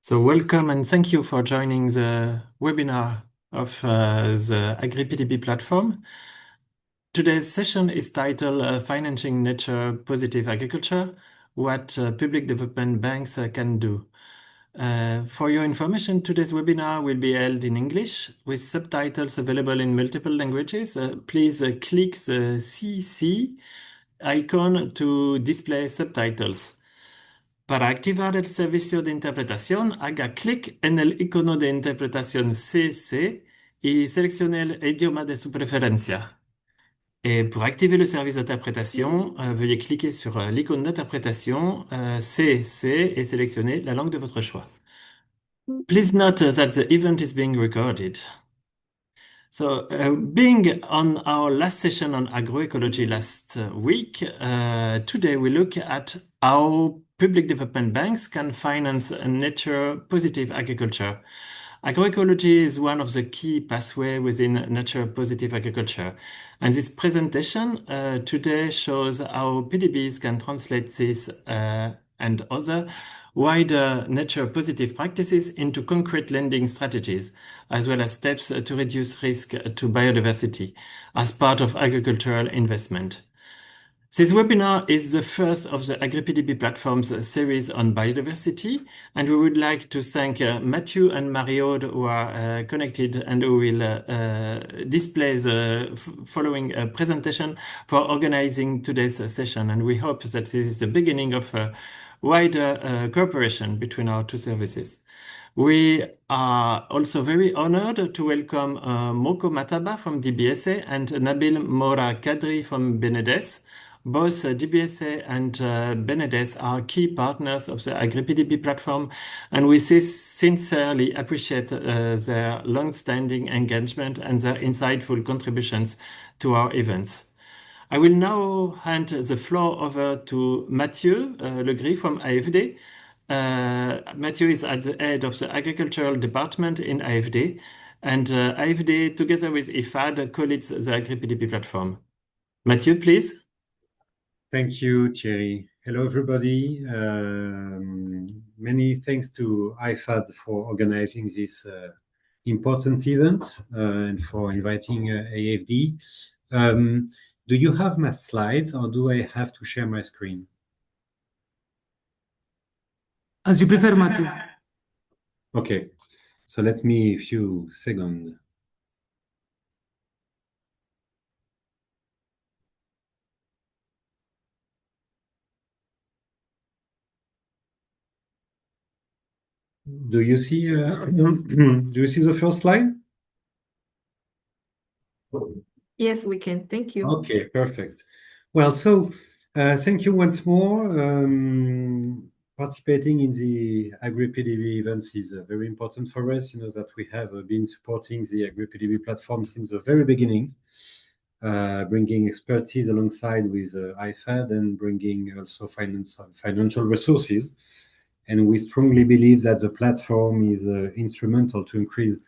So welcome and thank you for joining the webinar of the Agri PDB platform. Today's session is titled Financing Nature Positive Agriculture, What Public Development Banks Can Do. For your information, today's webinar will be held in English with subtitles available in multiple languages. Please click the CC icon to display subtitles. Para activar el servicio de interpretación, haga clic en el icono de interpretación CC y seleccione el idioma de su preferencia. Et pour activer le service d'interprétation, veuillez cliquer sur l'icône d'interprétation CC et sélectionner la langue de votre choix. Please note that the event is being recorded. So, being on our last session on agroecology last week, today we look at how public development banks can finance nature-positive agriculture. Agroecology is one of the key pathways within nature-positive agriculture. And this presentation today shows how PDBs can translate this and other wider nature-positive practices into concrete lending strategies, as well as steps to reduce risk to biodiversity as part of agricultural investment. This webinar is the first of the Agri PDB platform's series on biodiversity, and we would like to thank Matthew and Mario who are connected and who will display the following presentation for organizing today's session. And we hope that this is the beginning of wider cooperation between our two services. We are also very honored to welcome Moko Mataba from DBSA and Nabil Mora Kadri from Benedes. Both DBSA and Benedes are key partners of the AgriPDB platform, and we sincerely appreciate their long-standing engagement and their insightful contributions to our events. I will now hand the floor over to Mathieu Legris from IFAD. Mathieu is at the head of the agricultural department in IFAD, and IFAD, together with IFAD, co-leads the AgriPDB platform. Mathieu, please. Thank you, Thierry. Hello, everybody. Many thanks to IFAD for organizing this important event and for inviting AFD. Do you have my slides, or do I have to share my screen? As you prefer, Matthew. Okay, so let me a few seconds. Do you see the first slide? Yes, we can. Thank you. Okay, perfect. Well, so thank you once more. Participating in the AgriPDB events is very important for us. You know that we have been supporting the AgriPDB platform since the very beginning, bringing expertise alongside with IFAD and bringing also financial resources. And we strongly believe that the platform is instrumental to increase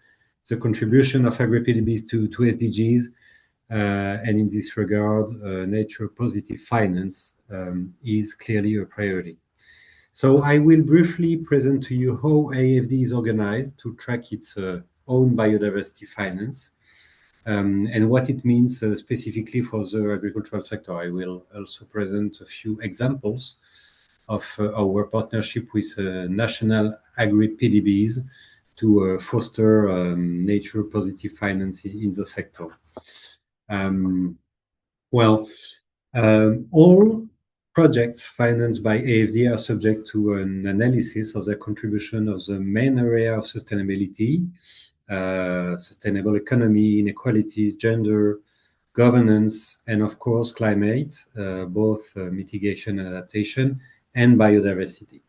the contribution of AgriPDBs to SDGs. And in this regard, nature-positive finance is clearly a priority. So I will briefly present to you how AFD is organized to track its own biodiversity finance and what it means specifically for the agricultural sector. I will also present a few examples of our partnership with national Agri-PDBs to foster nature-positive finance in the sector. All projects financed by AFD are subject to an analysis of the contribution of the main area of sustainability, sustainable economy, inequalities, gender, governance, and of course, climate, both mitigation and adaptation, and biodiversity.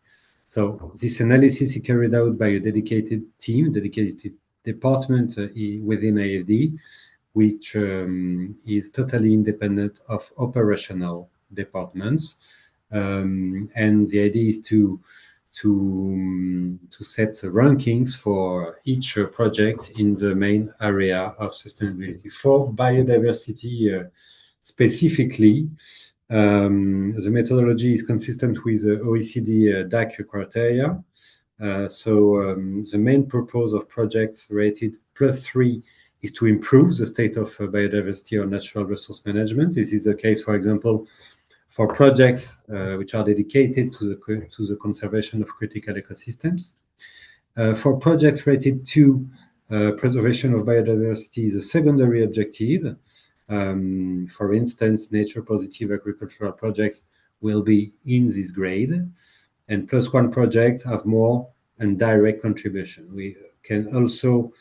So this analysis is carried out by a dedicated team, dedicated department within AFD, which is totally independent of operational departments. And the idea is to set rankings for each project in the main area of sustainability. For biodiversity specifically, the methodology is consistent with the OECD DAC criteria, The main purpose of projects rated +3 is to improve the state of biodiversity or natural resource management. This is the case, for example, for projects which are dedicated to the conservation of critical ecosystems. For projects rated 2, preservation of biodiversity is a secondary objective. For instance, nature-positive agricultural projects will be in this grade, and +1 projects have more and direct contribution. We can also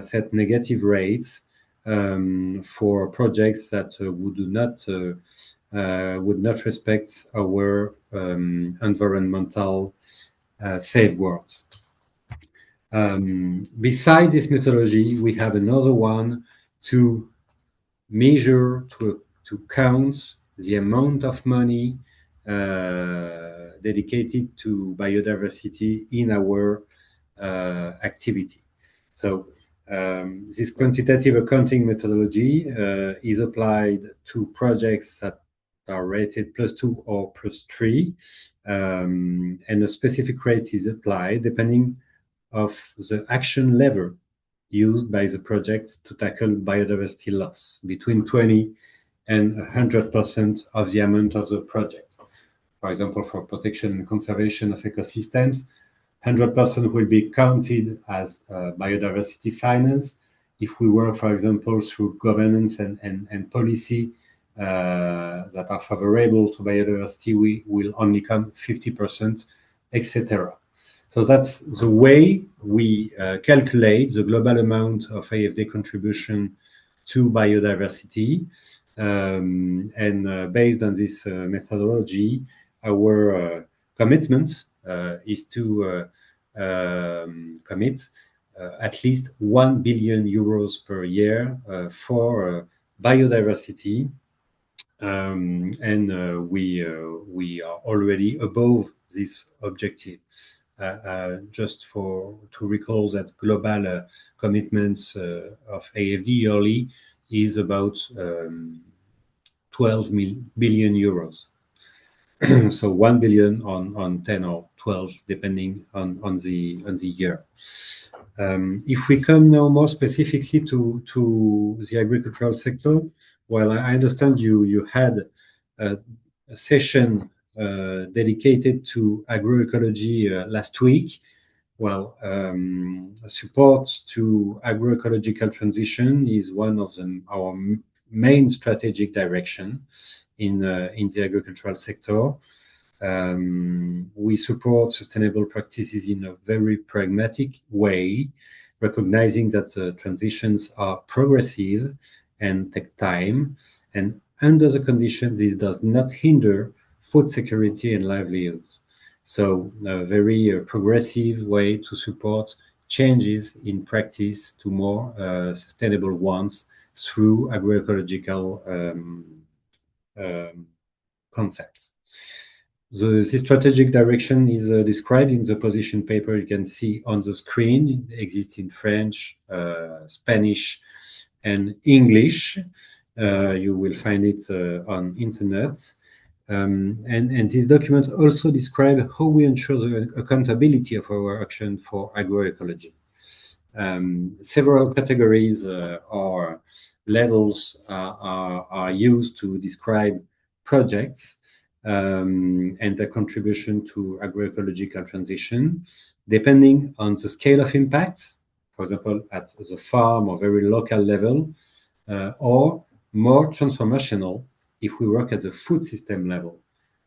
set negative rates for projects that would not respect our environmental safeguards. Besides this methodology, we have another one to measure, to count the amount of money dedicated to biodiversity in our activity. So this quantitative accounting methodology is applied to projects that are rated +2 or +3, and a specific rate is applied depending of the action level used by the project to tackle biodiversity loss, between 20 and 100% of the amount of the project. For example, for protection and conservation of ecosystems, 100% will be counted as biodiversity finance. If we work, for example, through governance and policy that are favorable to biodiversity, we will only count 50%, etc. So that's the way we calculate the global amount of AFD contribution to biodiversity. And based on this methodology, our commitment is to commit at least 1 billion euros per year for biodiversity. And we are already above this objective. Just to recall that global commitments of AFD yearly is about 12 billion euros. So 1 billion on 10 or 12, depending on the year. If we come now more specifically to the agricultural sector, well, I understand you had a session dedicated to agroecology last week. Well, support to agroecological transition is one of our main strategic direction in the agricultural sector. We support sustainable practices in a very pragmatic way, recognizing that transitions are progressive and take time, and under the conditions, this does not hinder food security and livelihoods. So a very progressive way to support changes in practice to more sustainable ones through agroecological concepts. This strategic direction is described in the position paper you can see on the screen. It exists in French, Spanish, and English. You will find it on internet. And this document also describes how we ensure the accountability of our action for agroecology. Several categories or levels are used to describe projects and their contribution to agroecological transition, depending on the scale of impact, for example, at the farm or very local level, or more transformational if we work at the food system level.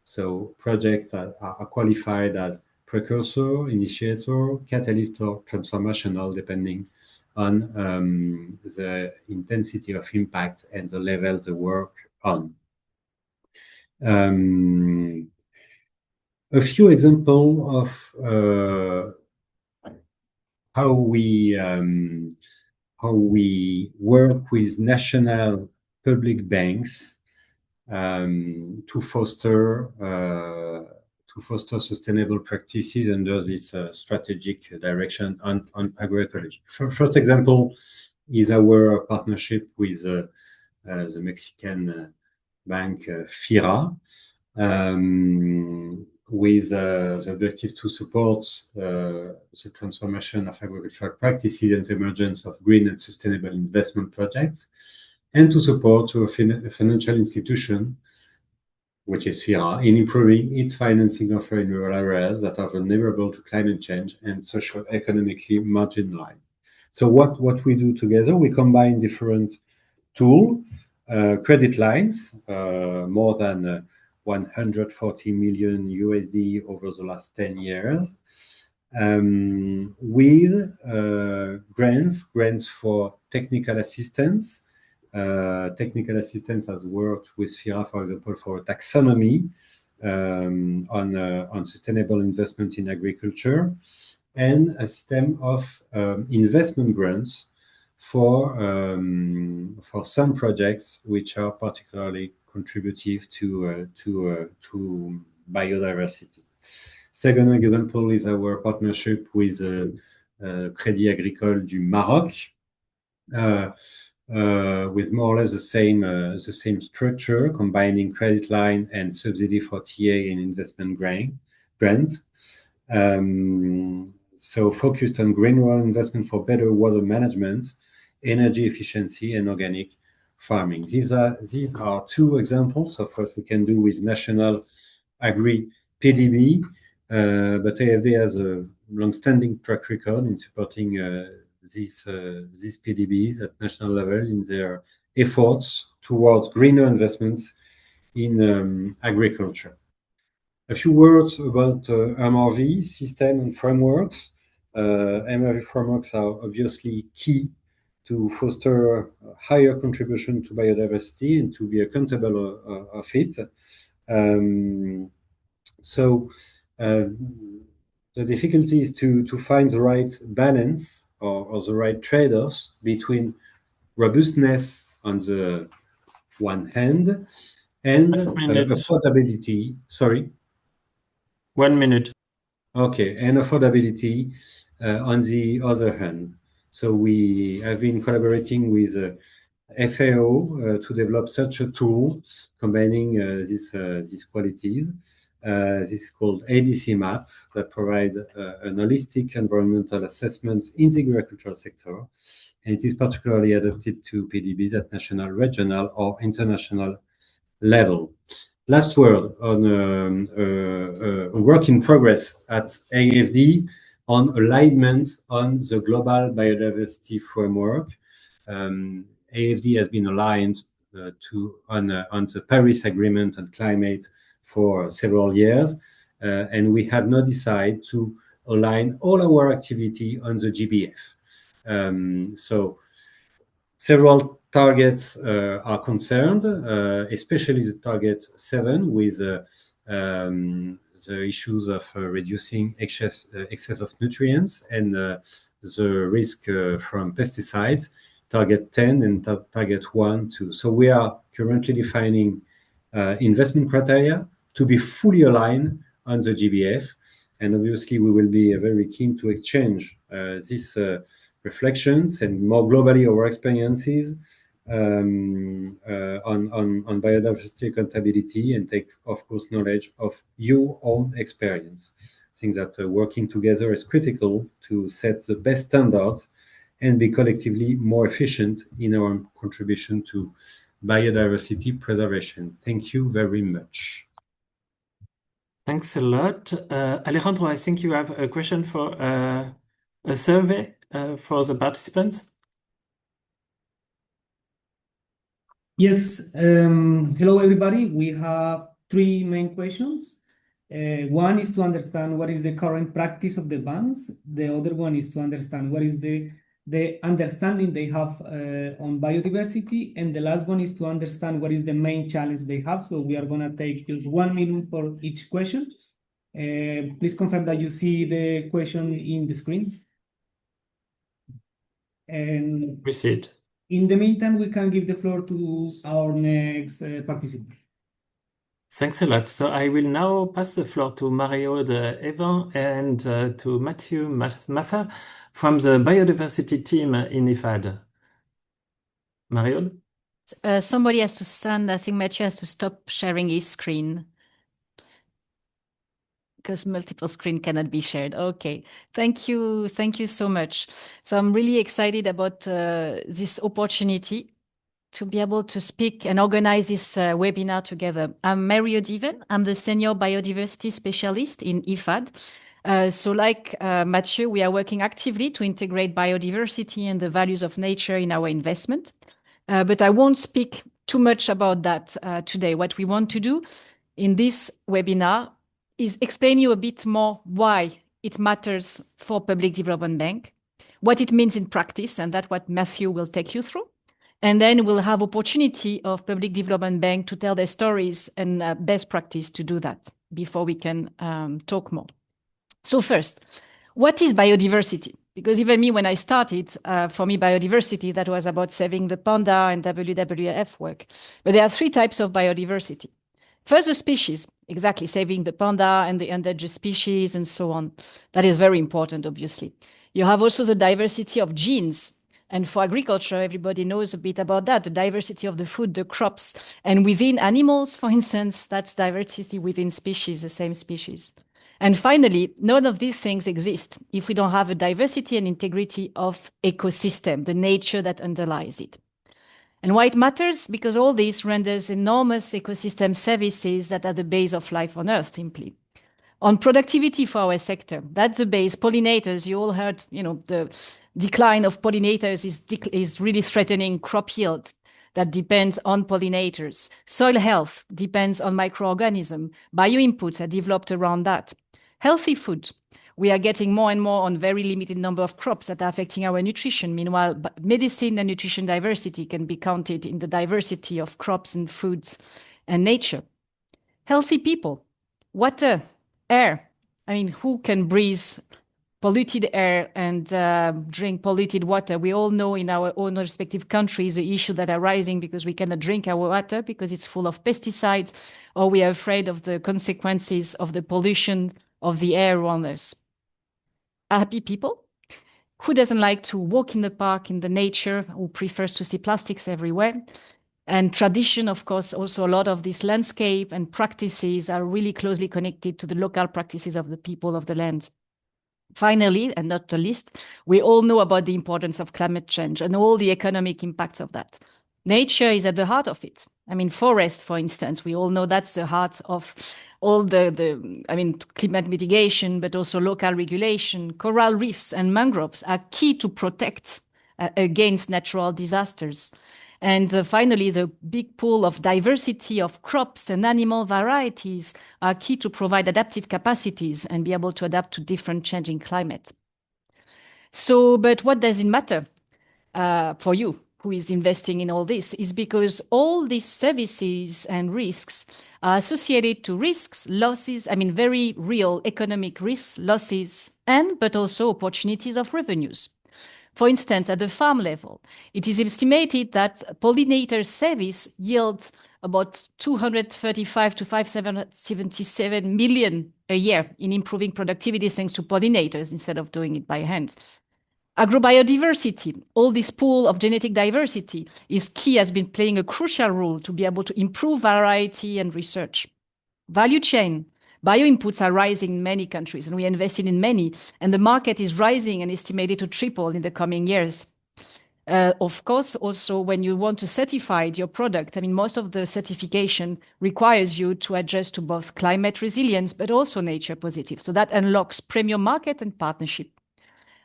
So projects are qualified as precursor, initiator, catalyst, or transformational, depending on the intensity of impact and the level they work on. A few examples of how we work with national public banks to foster sustainable practices under this strategic direction on agroecology. First example is our partnership with the Mexican bank FIRA. with the objective to support the transformation of agricultural practices and the emergence of green and sustainable investment projects, and to support a financial institution, which is FIRA, in improving its financing offer in rural areas that are vulnerable to climate change and socio-economically marginalized. So what we do together, we combine different tools, credit lines, more than 140 million USD over the last 10 years, with grants for technical assistance. Technical assistance has worked with FIRA, for example, for taxonomy on sustainable investment in agriculture, and a system of investment grants for some projects which are particularly contributive to biodiversity. Second example is our partnership with Crédit Agricole du Maroc, with more or less the same structure, combining credit line and subsidy for TA and investment grants. So focused on green rural investment for better water management, energy efficiency, and organic farming. These are two examples of what we can do with national Agri PDB, but IFAD has a long-standing track record in supporting these PDBs at national level in their efforts towards greener investments in agriculture. A few words about MRV system and frameworks. MRV frameworks are obviously key to foster a higher contribution to biodiversity and to be accountable of it. So the difficulty is to find the right balance or the right trade-offs between robustness on the one hand and affordability. Sorry? 1 minute. Okay, and affordability on the other hand. So we have been collaborating with FAO to develop such a tool combining these qualities. This is called ADC map that provide an holistic environmental assessment in the agricultural sector. And it is particularly adapted to PDBs at national, regional, or international level. Last word on a work in progress at IFAD on alignment on the global biodiversity framework. IFAD has been aligned on the Paris Agreement on climate for several years, and we have now decided to align all our activity on the GBF. So several targets are concerned, especially the target 7 with the issues of reducing excess of nutrients and the risk from pesticides, target 10 and target 1, 2. So we are currently defining investment criteria to be fully aligned on the GBF. And obviously, we will be very keen to exchange these reflections and more globally our experiences on biodiversity accountability and take, of course, knowledge of your own experience. I think that working together is critical to set the best standards and be collectively more efficient in our contribution to biodiversity preservation. Thank you very much. Thanks a lot. Alejandro, I think you have a question for a survey for the participants. Yes. Hello, everybody. We have 3 main questions. One is to understand what is the current practice of the banks. The other one is to understand what is the understanding they have on biodiversity. And the last one is to understand what is the main challenge they have. So we are going to take just 1 minute for each question. Please confirm that you see the question in the screen. And We see it. in the meantime, we can give the floor to our next participant. Thanks a lot. So I will now pass the floor to Mario de Evan and to Matthew Matha from the biodiversity team in IFAD. Mario? Somebody has to stand. I think Matthew has to stop sharing his screen. because multiple screen cannot be shared. Okay, thank you so much. So I'm really excited about this opportunity to be able to speak and organize this webinar together. I'm Mary O'Deven. I'm the Senior Biodiversity Specialist in IFAD. So like Mathieu, we are working actively to integrate biodiversity and the values of nature in our investment. But I won't speak too much about that today. What we want to do in this webinar is explain you a bit more why it matters for Public Development Bank, what it means in practice, and that's what Matthew will take you through. And then we'll have opportunity of Public Development Bank to tell their stories and best practice to do that before we can talk more. So first, what is biodiversity? Because even me, when I started, for me, biodiversity, that was about saving the panda and WWF work. But there are three types of biodiversity. First, the species, exactly, saving the panda and the endangered species and so on. That is very important, obviously. You have also the diversity of genes. And for agriculture, everybody knows a bit about that, the diversity of the food, the crops. And within animals, for instance, that's diversity within species, the same species. And finally, none of these things exist if we don't have a diversity and integrity of ecosystem, the nature that underlies it. And why it matters? Because all this renders enormous ecosystem services that are the base of life on Earth, simply. On productivity for our sector, that's the base. Pollinators, you all heard, the decline of pollinators is really threatening crop yield. That depends on pollinators. Soil health depends on microorganisms. Bioinputs are developed around that. Healthy food. We are getting more and more on very limited number of crops that are affecting our nutrition. Meanwhile, medicine and nutrition diversity can be counted in the diversity of crops and foods and nature. Healthy people. Water, air. I mean, who can breathe polluted air and drink polluted water? We all know in our own respective countries the issues that are rising because we cannot drink our water because it's full of pesticides, or we are afraid of the consequences of the pollution of the air around us. Happy people? Who doesn't like to walk in the park, in the nature, who prefers to see plastics everywhere? And tradition, of course, also a lot of this landscape and practices are really closely connected to the local practices of the people of the land. Finally, and not the least, we all know about the importance of climate change and all the economic impacts of that. Nature is at the heart of it. I mean, forest, for instance, we all know that's the heart of all the climate mitigation, but also local regulation. Coral reefs and mangroves are key to protect against natural disasters. And finally, the big pool of diversity of crops and animal varieties are key to provide adaptive capacities and be able to adapt to different changing climate. So, but what does it matter for you who is investing in all this? Is because all these services and risks are associated to risks, losses, very real economic risks, losses, but also opportunities of revenues. For instance, at the farm level, it is estimated that pollinator service yields about 235 to 577 million a year in improving productivity thanks to pollinators instead of doing it by hand. Agrobiodiversity, all this pool of genetic diversity is key, has been playing a crucial role to be able to improve variety and research. Value chain. Bioinputs are rising in many countries, and we invested in many, and the market is rising and estimated to triple in the coming years. Of course, also when you want to certify your product, most of the certification requires you to adjust to both climate resilience, but also nature positive. So that unlocks premium market and partnership.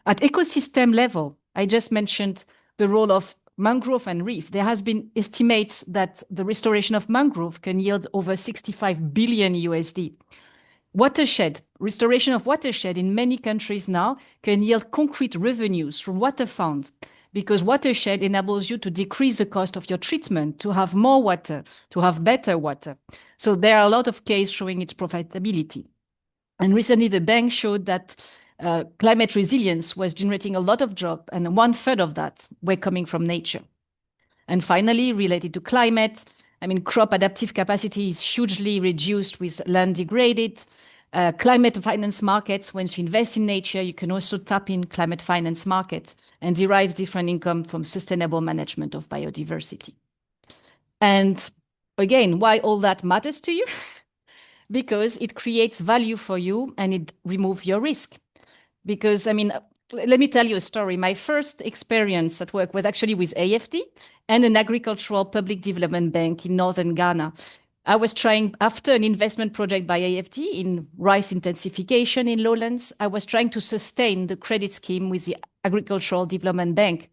At ecosystem level, I just mentioned the role of mangrove and reef. There has been estimates that the restoration of mangrove can yield over 65 billion USD. Watershed, restoration of watershed in many countries now can yield concrete revenues from water funds because watershed enables you to decrease the cost of your treatment, to have more water, to have better water. So there are a lot of cases showing its profitability. And recently the bank showed that climate resilience was generating a lot of jobs, and 1/3 of that were coming from nature. And finally, related to climate, crop adaptive capacity is hugely reduced with land degraded. Climate finance markets, once you invest in nature, you can also tap in climate finance markets and derive different income from sustainable management of biodiversity. And again, why all that matters to you? because it creates value for you and it removes your risk. Because, I mean, let me tell you a story. My first experience at work was actually with AFD and an agricultural public development bank in northern Ghana. I was trying, after an investment project by AFD in rice intensification in lowlands, I was trying to sustain the credit scheme with the Agricultural Development Bank.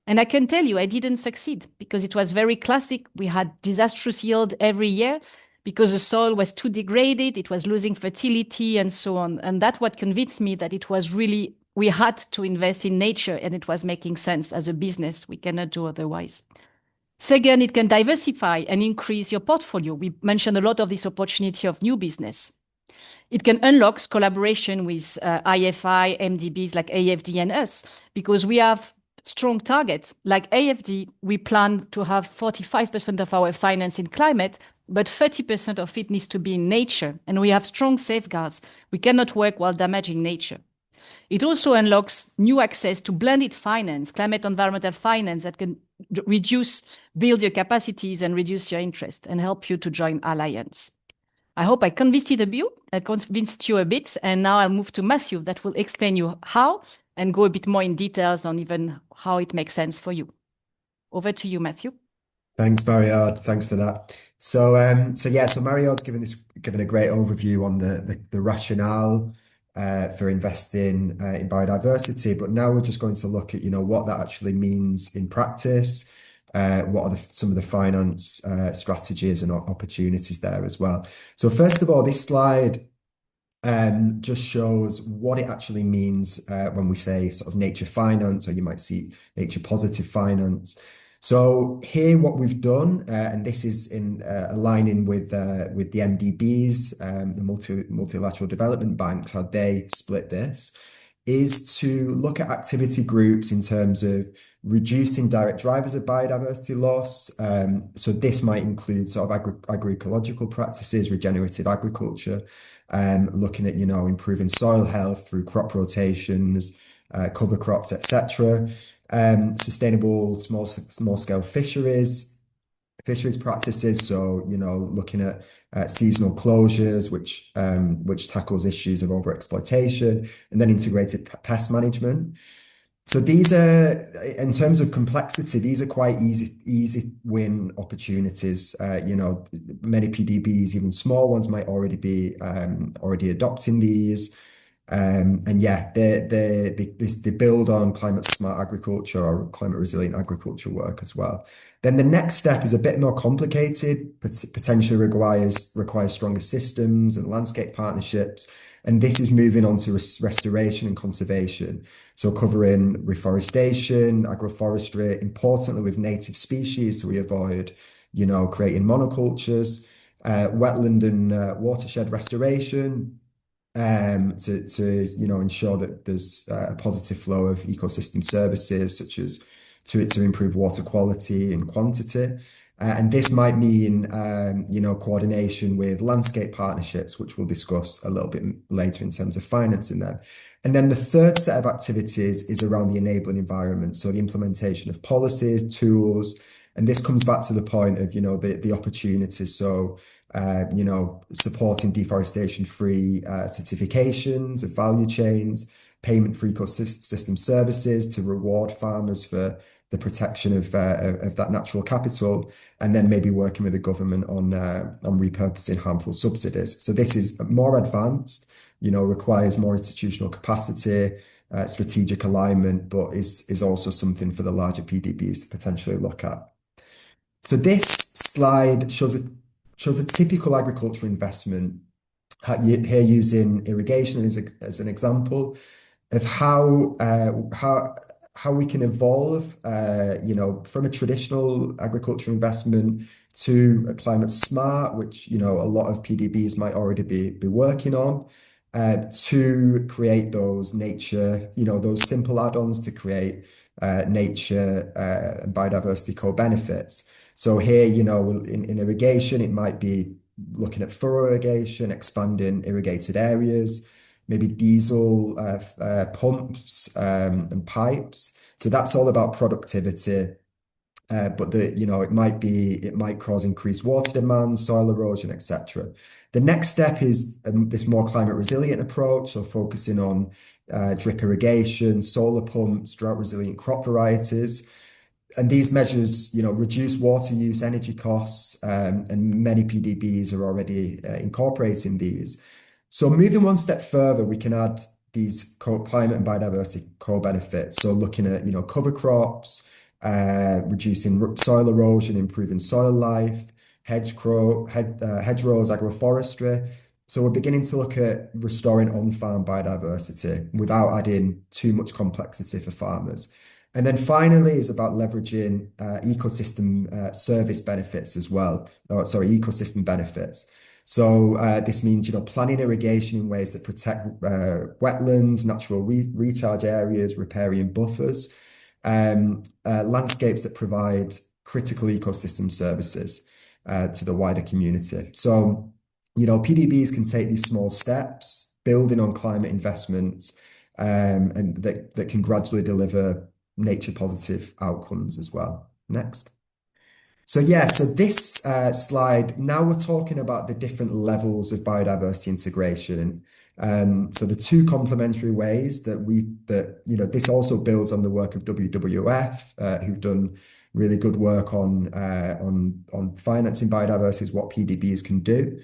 And I can tell you, I didn't succeed because it was very classic. We had disastrous yield every year because the soil was too degraded, it was losing fertility and so on. And that's what convinced me that it was really, we had to invest in nature and it was making sense as a business. We cannot do otherwise. Second, it can diversify and increase your portfolio. We mentioned a lot of this opportunity of new business. It can unlock collaboration with IFI, MDBs like AFD and us, because we have strong targets. Like AFD, we plan to have 45% of our finance in climate, but 30% of it needs to be in nature. And we have strong safeguards. We cannot work while damaging nature. It also unlocks new access to blended finance, climate environmental finance that can build your capacities and reduce your interest and help you to join alliance. I hope I convinced you a bit, and now I'll move to Matthew that will explain you how and go a bit more in details on even how it makes sense for you. Over to you, Matthew. Thanks, Mariard. Thanks for that. So Mariard's given a great overview on the rationale for investing in biodiversity, but now we're just going to look at what that actually means in practice. What are some of the finance strategies and opportunities there as well? So first of all, this slide just shows what it actually means when we say sort of nature finance, or you might see nature positive finance. So here, what we've done, and this is in aligning with the MDBs, the multilateral development banks, how they split this, is to look at activity groups in terms of reducing direct drivers of biodiversity loss. So this might include sort of agroecological practices, regenerative agriculture, looking at improving soil health through crop rotations, cover crops, etc. Sustainable small scale fisheries practices. So looking at seasonal closures, which tackles issues of overexploitation, and then integrated pest management. So these are, in terms of complexity, these are quite easy win opportunities. Many PDBs, even small ones, might already be adopting these. And yeah, they build on climate smart agriculture or climate resilient agriculture work as well. Then the next step is a bit more complicated, potentially requires stronger systems and landscape partnerships. And this is moving on to restoration and conservation. So covering reforestation, agroforestry, importantly with native species, so we avoid, creating monocultures, wetland and watershed restoration, to ensure that there's a positive flow of ecosystem services, such as to improve water quality and quantity. And this might mean, coordination with landscape partnerships, which we'll discuss a little bit later in terms of financing them. And then the third set of activities is around the enabling environment. So the implementation of policies, tools, and this comes back to the point of, the opportunities. So, supporting deforestation-free certifications of value chains, payment for ecosystem services to reward farmers for the protection of that natural capital, and then maybe working with the government on repurposing harmful subsidies. So this is more advanced, requires more institutional capacity, strategic alignment, but is also something for the larger PDBs to potentially look at. So this slide shows a typical agricultural investment, here using irrigation as an example of how we can evolve, from a traditional agricultural investment to a climate smart, which, a lot of PDBs might already be working on, to create those nature, those simple add-ons to create nature and biodiversity co-benefits. So here, in irrigation, it might be looking at furrow irrigation, expanding irrigated areas, maybe diesel pumps and pipes. So that's all about productivity. But it might cause increased water demand, soil erosion, etc. The next step is this more climate resilient approach, so focusing on drip irrigation, solar pumps, drought resilient crop varieties. And these measures, reduce water use, energy costs, and many PDBs are already incorporating these. So moving one step further, we can add these climate and biodiversity co-benefits. So looking at, cover crops, reducing soil erosion, improving soil life, hedgerows, agroforestry. So we're beginning to look at restoring on-farm biodiversity without adding too much complexity for farmers. And then finally is about leveraging ecosystem service benefits as well. Ecosystem benefits. So this means, planning irrigation in ways that protect wetlands, natural recharge areas, riparian buffers, landscapes that provide critical ecosystem services to the wider community. So, PDBs can take these small steps, building on climate investments, and that can gradually deliver nature positive outcomes as well. Next. So this slide, now we're talking about the different levels of biodiversity integration. So the two complementary ways that this also builds on the work of WWF, who've done really good work on financing biodiversity, is what PDBs can do.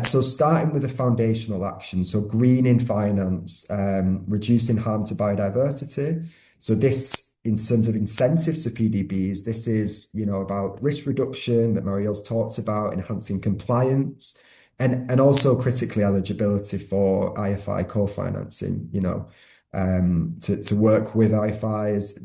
So starting with the foundational action, so greening finance, reducing harm to biodiversity. So this, in terms of incentives for PDBs, this is, about risk reduction that Marielle's talked about, enhancing compliance, and also critically eligibility for IFI co-financing, to work with IFIs,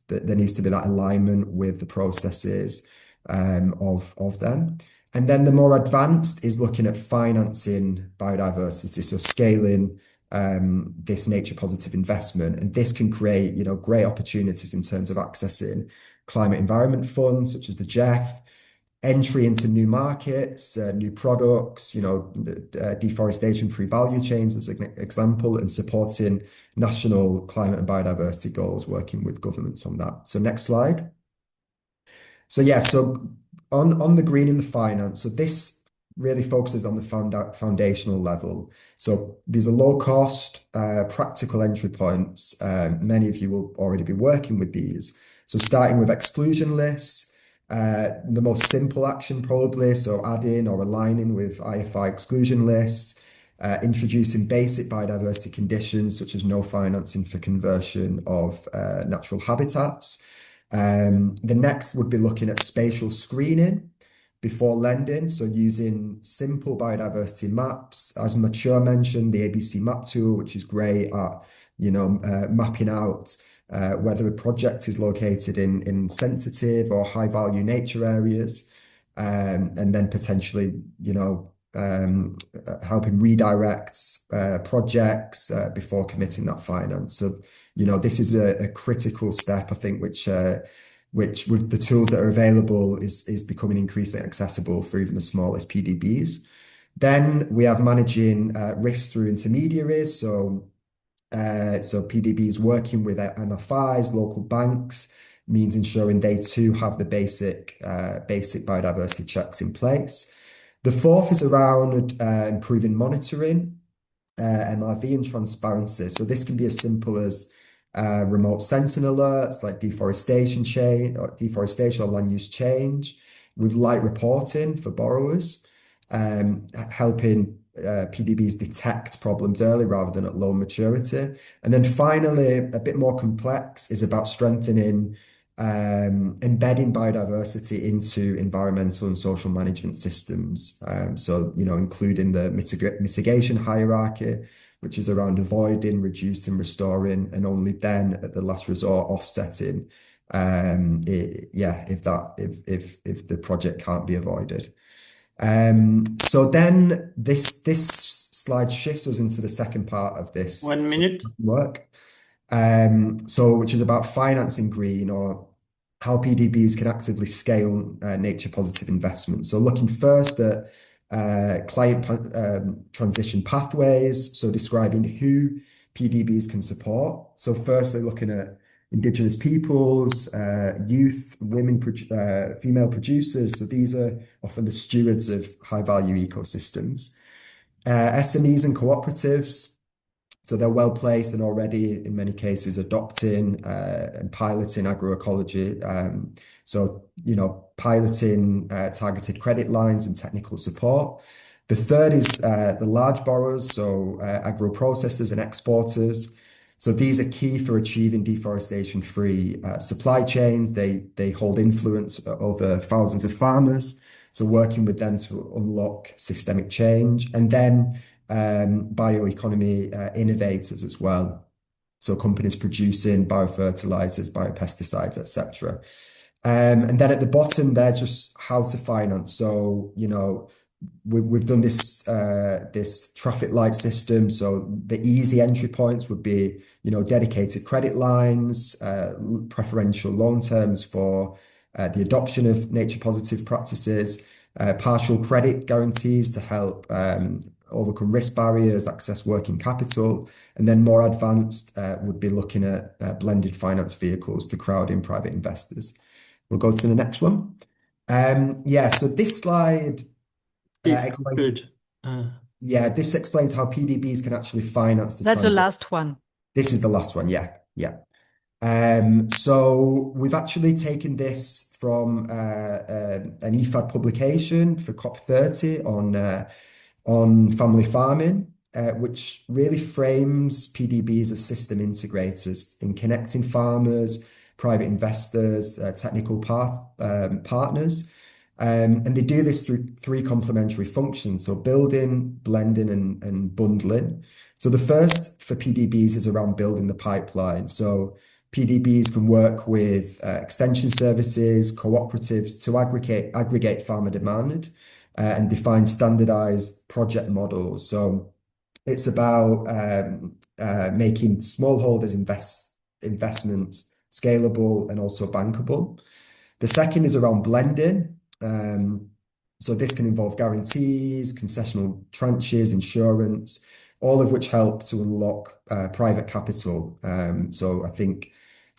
there needs to be that alignment with the processes of them. And then the more advanced is looking at financing biodiversity, so scaling this nature positive investment. And this can create, great opportunities in terms of accessing climate environment funds, such as the GEF, entry into new markets, new products, deforestation-free value chains as an example, and supporting national climate and biodiversity goals, working with governments on that. So next slide. So on the greening the finance, so this really focuses on the foundational level. So these are low cost, practical entry points. Many of you will already be working with these. So starting with exclusion lists, the most simple action probably, so adding or aligning with IFI exclusion lists, introducing basic biodiversity conditions such as no financing for conversion of natural habitats. The next would be looking at spatial screening before lending, so using simple biodiversity maps. As Mature mentioned, the ABC map tool, which is great at mapping out whether a project is located in sensitive or high value nature areas, and then potentially helping redirect projects before committing that finance. So this is a critical step, I think, which with the tools that are available is becoming increasingly accessible for even the smallest PDBs. Then we have managing risk through intermediaries. So PDBs working with MFIs, local banks, means ensuring they too have the basic biodiversity checks in place. The fourth is around improving monitoring, MRV, and transparency. So this can be as simple as remote sensing alerts like deforestation or land use change, with light reporting for borrowers, helping PDBs detect problems early rather than at low maturity. And then finally, a bit more complex, is about strengthening embedding biodiversity into environmental and social management systems. So including the mitigation hierarchy, which is around avoiding, reducing, restoring, and only then at the last resort offsetting. If the project can't be avoided. So then this slide shifts us into the second part of this 1 minute work. Which is about financing green, or how PDBs can actively scale nature positive investment. So looking first at client transition pathways, so describing who PDBs can support. So firstly, looking at indigenous peoples, youth, women, female producers. So these are often the stewards of high-value ecosystems. SMEs and cooperatives. So they're well placed and already, in many cases, adopting and piloting agroecology. So, piloting targeted credit lines and technical support. The third is the large borrowers, so agro-processors and exporters. So these are key for achieving deforestation-free supply chains. They hold influence over thousands of farmers. So working with them to unlock systemic change. And then bioeconomy innovators as well. So companies producing biofertilizers, biopesticides, etc. And then at the bottom, there's just how to finance. So, we've done this traffic light system. So the easy entry points would be, dedicated credit lines, preferential loan terms for the adoption of nature positive practices, partial credit guarantees to help overcome risk barriers, access working capital, and then more advanced would be looking at blended finance vehicles to crowd in private investors. We'll go to the next one. So this slide explains. Good. This explains how PDBs can actually finance the That's the transition. last one. This is the last one, yeah. So we've actually taken this from an IFAD publication for COP30 on family farming, which really frames PDBs as system integrators in connecting farmers, private investors, technical partners. And they do this through three complementary functions, so building, blending, and bundling. So the first for PDBs is around building the pipeline. So PDBs can work with extension services, cooperatives to aggregate farmer demand and define standardized project models. So it's about making smallholders investments scalable and also bankable. The second is around blending. So this can involve guarantees, concessional tranches, insurance, all of which help to unlock private capital. So I think,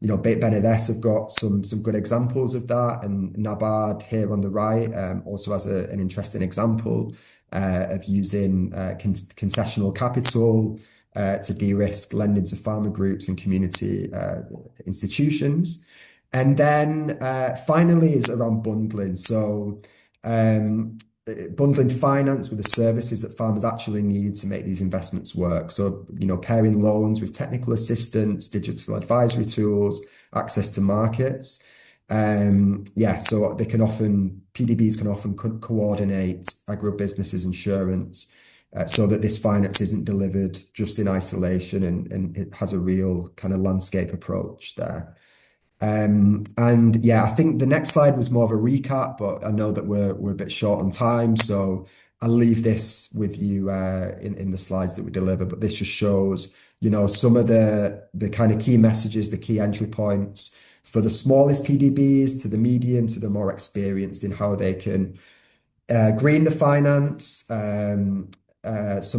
Benedès have got some good examples of that, and NABARD here on the right also has an interesting example of using concessional capital to de-risk lending to farmer groups and community institutions. And then finally is around bundling. So bundling finance with the services that farmers actually need to make these investments work. So, pairing loans with technical assistance, digital advisory tools, access to markets. So PDBs can often coordinate agribusinesses insurance so that this finance isn't delivered just in isolation and it has a real kind of landscape approach there. I think the next slide was more of a recap, but I know that we're a bit short on time, so I'll leave this with you in the slides that we deliver. But this just shows, some of the kind of key messages, the key entry points for the smallest PDBs to the medium to the more experienced in how they can green the finance, some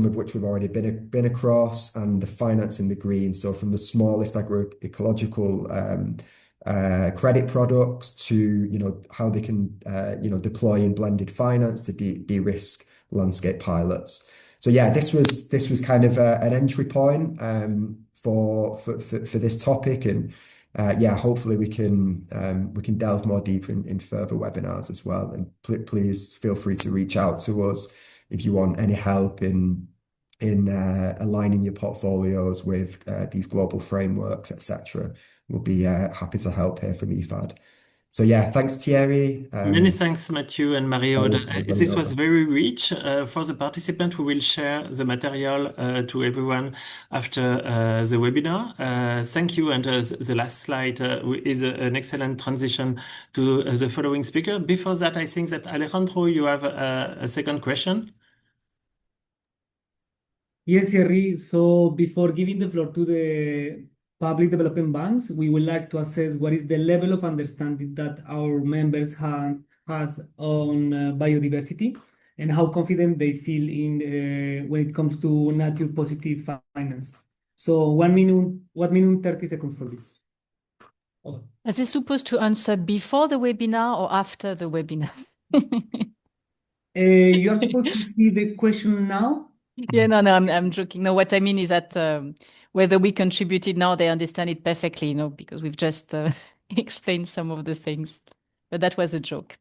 of which we've already been across, and the finance in the green. So from the smallest agroecological credit products to how they can deploy in blended finance to de-risk landscape pilots. So this was kind of an entry point for this topic, and hopefully we can delve more deeper in further webinars as well. And please feel free to reach out to us if you want any help in aligning your portfolios with these global frameworks, etc. We'll be happy to help here from IFAD. So thanks Thierry. Many thanks, Matthew and Mario. This was very rich. For the participant, we will share the material to everyone after the webinar. Thank you. And the last slide is an excellent transition to the following speaker. Before that, I think that Alejandro, you have a second question. Yes, Thierry. So before giving the floor to the public development banks, we would like to assess what is the level of understanding that our members has on biodiversity and how confident they feel in when it comes to nature positive finance. So 1 minute, 30 seconds for this. Is this supposed to answer before the webinar or after the webinar? You are supposed to see the question now. Yeah, no, I'm joking. No, what I mean is that whether we contributed now, they understand it perfectly, because we've just explained some of the things. But that was a joke.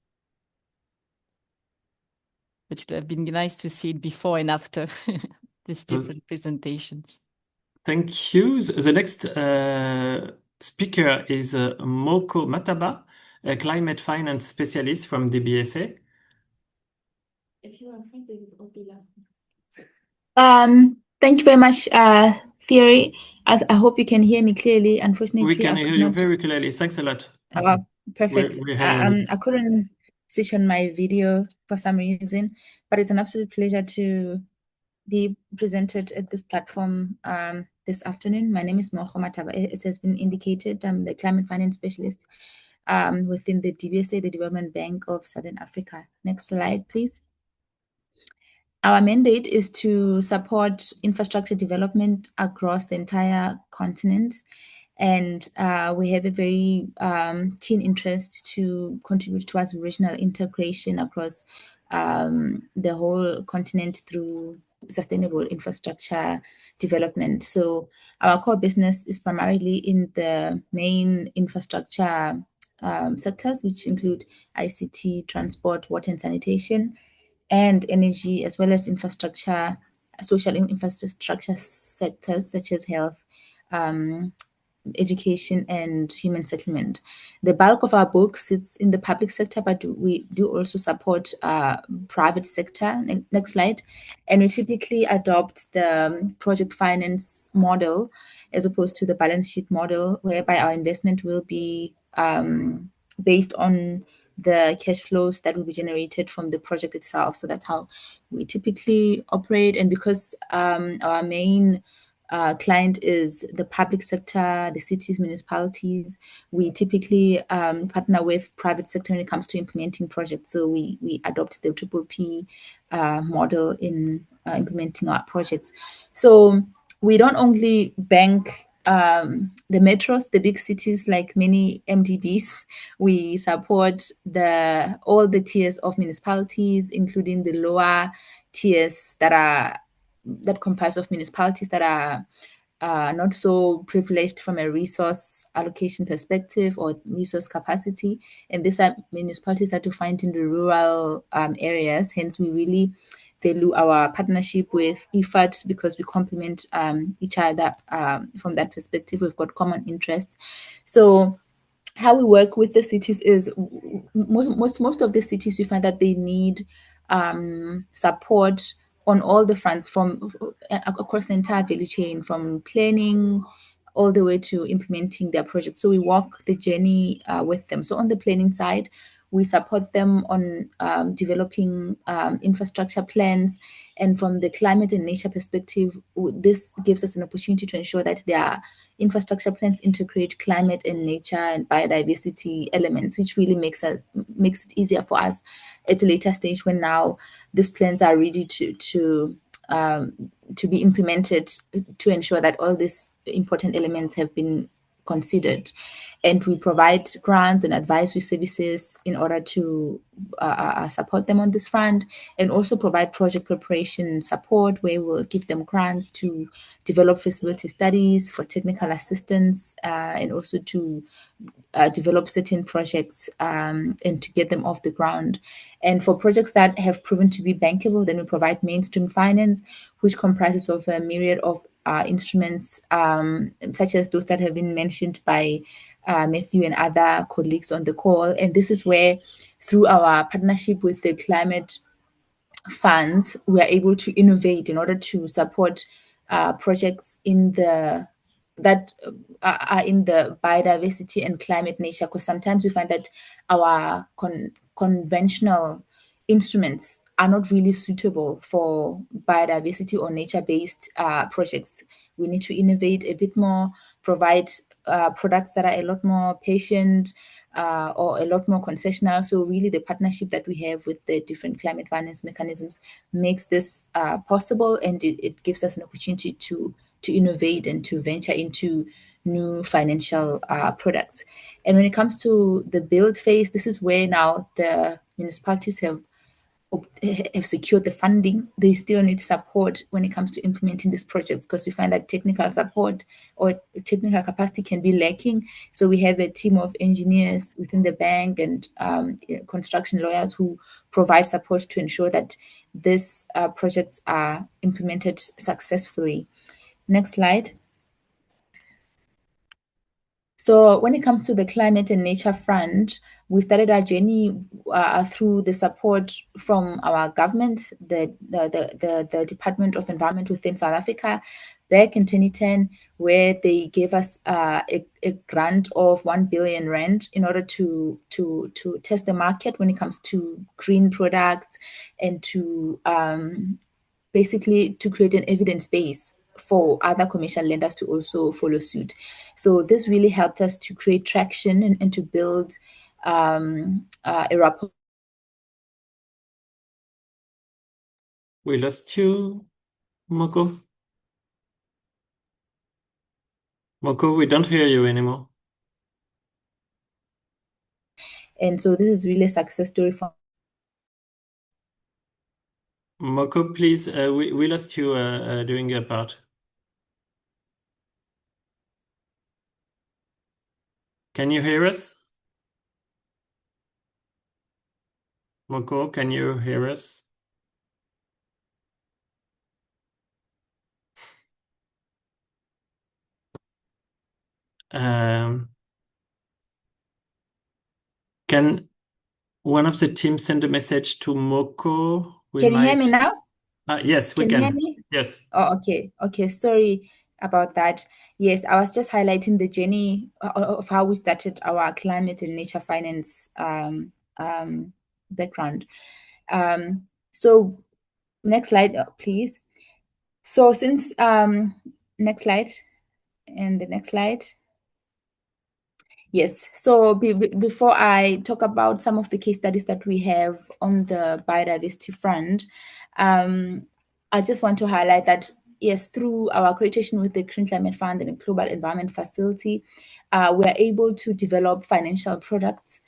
But it would have been nice to see it before and after these different presentations. Thank you. The next speaker is Moko Mataba, a climate finance specialist from DBSA. If you are afraid, they will be laughing. Thank you very much, Theory. I hope you can hear me clearly. Unfortunately, We can hear you very clearly. Thanks a lot. Perfect. We're hearing you. I couldn't switch on my video for some reason, but it's an absolute pleasure to be presented at this platform this afternoon. My name is Moko Mataba. It has been indicated. I'm the climate finance specialist within the DBSA, the Development Bank of Southern Africa. Next slide, please. Our mandate is to support infrastructure development across the entire continent. And we have a very keen interest to contribute towards regional integration across the whole continent through sustainable infrastructure development. So our core business is primarily in the main infrastructure sectors, which include ICT, transport, water and sanitation, and energy, as well as infrastructure, social infrastructure sectors such as health, education, and human settlement. The bulk of our book sits in the public sector, but we do also support private sector. Next slide. And we typically adopt the project finance model as opposed to the balance sheet model, whereby our investment will be based on the cash flows that will be generated from the project itself. So that's how we typically operate. And because our main client is the public sector, the cities, municipalities, we typically partner with private sector when it comes to implementing projects. So we adopt the PPP model in implementing our projects. So we don't only bank the metros, the big cities like many MDBs. We support all the tiers of municipalities, including the lower tiers that comprise of municipalities that are not so privileged from a resource allocation perspective or resource capacity. And these are municipalities that you find in the rural areas. Hence, we really value our partnership with IFAD because we complement each other from that perspective. We've got common interests. So how we work with the cities is most of the cities, we find that they need support on all the fronts from across the entire value chain, from planning all the way to implementing their projects. So we walk the journey with them. So on the planning side, we support them on developing infrastructure plans. And from the climate and nature perspective, this gives us an opportunity to ensure that their infrastructure plans integrate climate and nature and biodiversity elements, which really makes it easier for us at a later stage when now these plans are ready to be implemented to ensure that all these important elements have been considered. And we provide grants and advisory services in order to support them on this front, and also provide project preparation support where we'll give them grants to develop feasibility studies for technical assistance and also to develop certain projects and to get them off the ground. And for projects that have proven to be bankable, then we provide mainstream finance, which comprises of a myriad of instruments, such as those that have been mentioned by Matthew and other colleagues on the call. And this is where, through our partnership with the climate funds, we are able to innovate in order to support projects that are in the biodiversity and climate nature, because sometimes we find that our conventional instruments are not really suitable for biodiversity or nature-based projects. We need to innovate a bit more, provide products that are a lot more patient or a lot more concessional. So really the partnership that we have with the different climate finance mechanisms makes this possible, and it gives us an opportunity to innovate and to venture into new financial products. And when it comes to the build phase, this is where now the municipalities have secured the funding. They still need support when it comes to implementing these projects, because we find that technical support or technical capacity can be lacking. So we have a team of engineers within the bank and construction lawyers who provide support to ensure that these projects are implemented successfully. Next slide. So when it comes to the climate and nature front, we started our journey through the support from our government, the Department of Environment within South Africa, back in 2010, where they gave us a grant of 1 billion rand in order to test the market when it comes to green products and to basically to create an evidence base for other commercial lenders to also follow suit. So this really helped us to create traction and to build a rapport. We lost you, Moko. Moko, we don't hear you anymore. And so this is really a success story for Moko, please, we lost you during your part. Can you hear us? Moko, can you hear us? Can one of the team send a message to Moko? Can you hear me now? Yes, we Can you hear can. me? Yes. Oh, okay. Okay, sorry about that. Yes, I was just highlighting the journey of how we started our climate and nature finance background. So next slide, please. So since next slide and the next slide. Yes. So before I talk about some of the case studies that we have on the biodiversity front, I just want to highlight that, yes, through our accreditation with the Green Climate Fund and the Global Environment Facility, we are able to develop financial products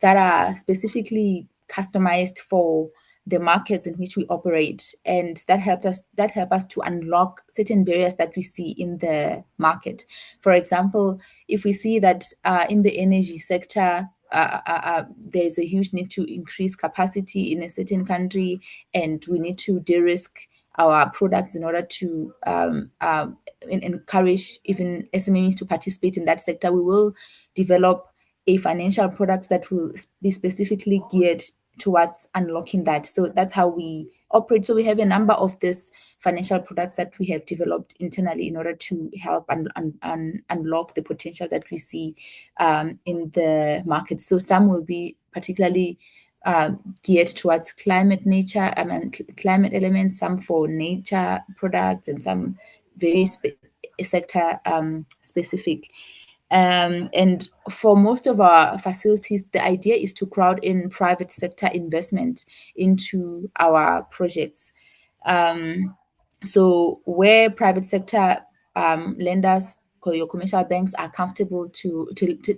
that are specifically customized for the markets in which we operate, and that help us to unlock certain barriers that we see in the market. For example, if we see that in the energy sector, there's a huge need to increase capacity in a certain country, and we need to de-risk our products in order to encourage even SMEs to participate in that sector, we will develop a financial product that will be specifically geared towards unlocking that. So that's how we operate. So we have a number of these financial products that we have developed internally in order to help unlock the potential that we see in the market. So some will be particularly geared towards climate elements, some for nature products, and some very sector specific. And for most of our facilities, the idea is to crowd in private sector investment into our projects. So where private sector lenders, your commercial banks are comfortable to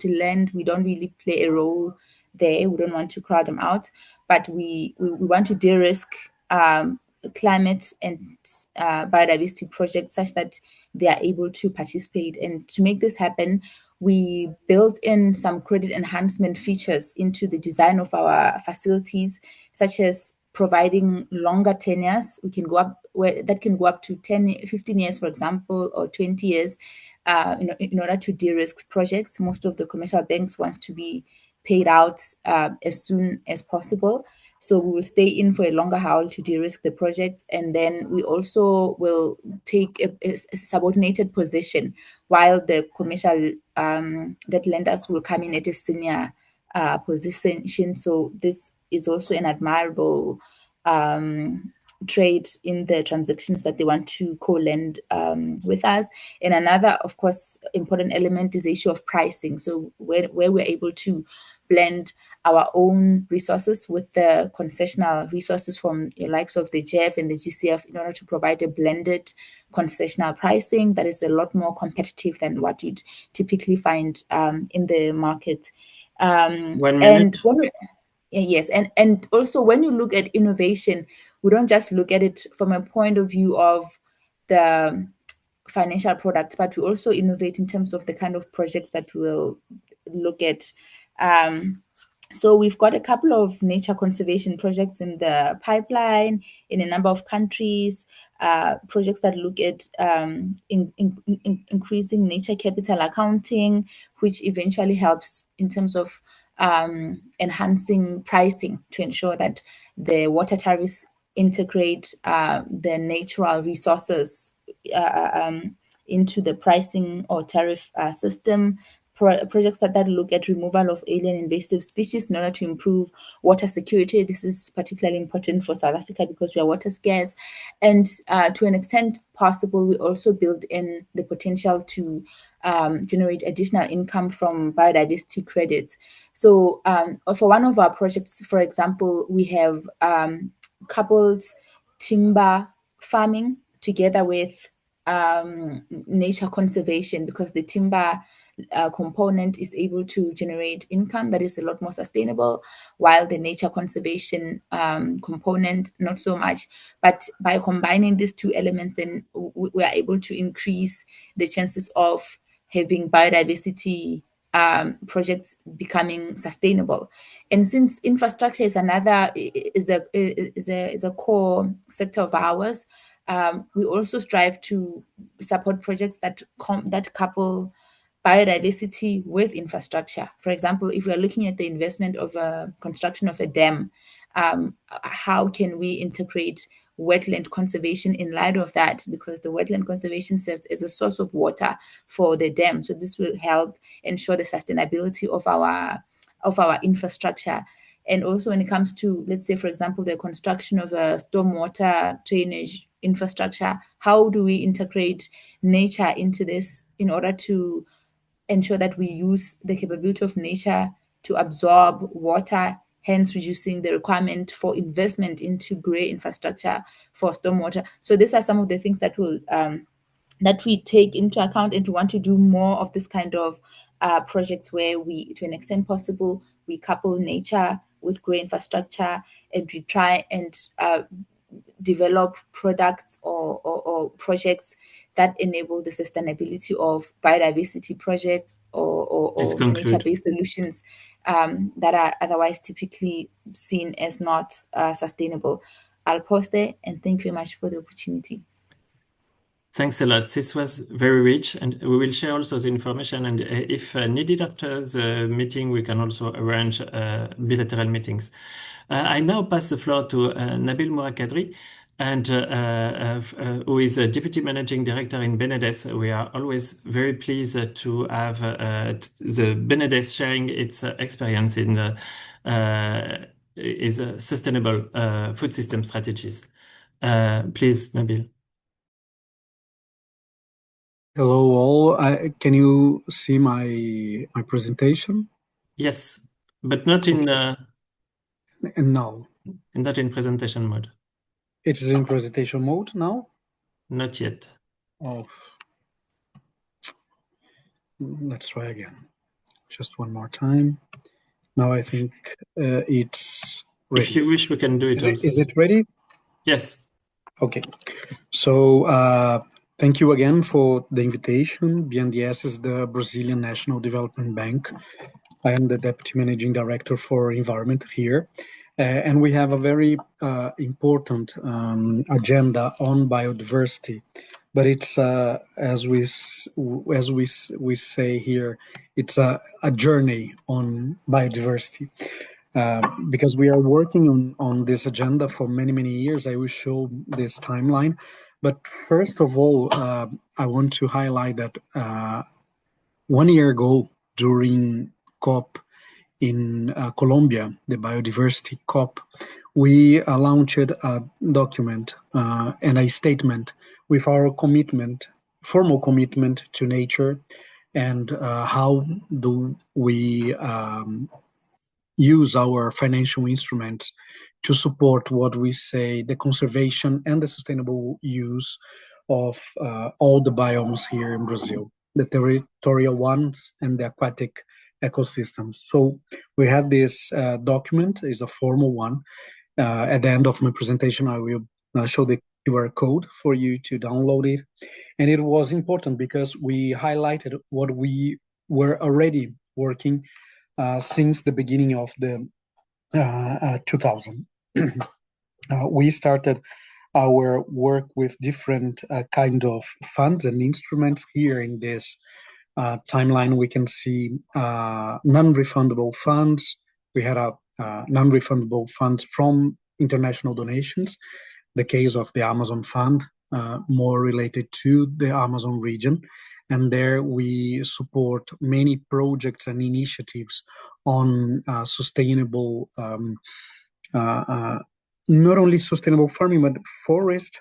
lend, we don't really play a role there. We don't want to crowd them out, but we want to de-risk climate and biodiversity projects such that they are able to participate. And to make this happen, we built in some credit enhancement features into the design of our facilities, such as providing longer tenures. We can go up that can go up to 15 years, for example, or 20 years, in order to de-risk projects. Most of the commercial banks wants to be paid out as soon as possible. So we will stay in for a longer haul to de-risk the project, and then we also will take a subordinated position while the commercial debt lenders will come in at a senior position. So this is also an admirable trade in the transactions that they want to co-lend with us. And another, of course, important element is the issue of pricing. So where we're able to blend our own resources with the concessional resources from the likes of the GEF and the GCF in order to provide a blended concessional pricing that is a lot more competitive than what you'd typically find in the market. 1 minute. Yes, and also when you look at innovation, we don't just look at it from a point of view of the financial products, but we also innovate in terms of the kind of projects that we'll look at. So we've got a couple of nature conservation projects in the pipeline in a number of countries, projects that look at increasing nature capital accounting, which eventually helps in terms of enhancing pricing to ensure that the water tariffs integrate the natural resources into the pricing or tariff system. Projects that look at removal of alien invasive species in order to improve water security. This is particularly important for South Africa because we are water scarce. And to an extent possible, we also build in the potential to generate additional income from biodiversity credits. So for one of our projects, for example, we have coupled timber farming together with nature conservation, because the timber component is able to generate income that is a lot more sustainable, while the nature conservation component not so much. But by combining these two elements, then we are able to increase the chances of having biodiversity projects becoming sustainable. And since infrastructure is a core sector of ours, we also strive to support projects that couple biodiversity with infrastructure. For example, if we are looking at the investment of a construction of a dam, how can we integrate wetland conservation in light of that? Because the wetland conservation serves as a source of water for the dam. So this will help ensure the sustainability of our infrastructure. And also when it comes to, let's say, for example, the construction of a stormwater drainage infrastructure, how do we integrate nature into this in order to ensure that we use the capability of nature to absorb water, hence reducing the requirement for investment into grey infrastructure for stormwater. So these are some of the things that will that we take into account, and to want to do more of this kind of projects where we, to an extent possible, we couple nature with grey infrastructure, and we try and develop products or projects that enable the sustainability of biodiversity projects or nature-based solutions that are otherwise typically seen as not sustainable. I'll pause there, and thank you very much for the opportunity. Thanks a lot. This was very rich, and we will share also the information. And if needed after the meeting, we can also arrange bilateral meetings. I now pass the floor to Nabil Mourakadri, and who is a Deputy Managing Director in BNEDES. We are always very pleased to have the BNEDES sharing its experience in sustainable food system strategies. Please, Nabil. Hello all. Can you see my presentation? Yes, but not in and now. Not in presentation mode. It is in presentation mode now? Not yet. Oh. Let's try again. Just one more time. Now I think it's ready. If you wish, we can do it also. Is it ready? Yes. Okay. So thank you again for the invitation. BNDES is the Brazilian National Development Bank. I am the Deputy Managing Director for Environment here. And we have a very important agenda on biodiversity. But it's, as we say here, it's a journey on biodiversity. Because we are working on this agenda for many, many years. I will show this timeline. But first of all, I want to highlight that 1 year ago, during COP in Colombia, the Biodiversity COP, we launched a document and a statement with our commitment, formal commitment to nature, and how do we use our financial instruments to support what we say the conservation and the sustainable use of all the biomes here in Brazil, the territorial ones and the aquatic ecosystems. So we have this document, is a formal one. At the end of my presentation, I will show the QR code for you to download it. And it was important because we highlighted what we were already working since the beginning of the 2000. We started our work with different kind of funds and instruments. Here in this timeline, we can see non-refundable funds. We had non-refundable funds from international donations. The case of the Amazon Fund, more related to the Amazon region. And there we support many projects and initiatives on sustainable, not only sustainable farming, but forest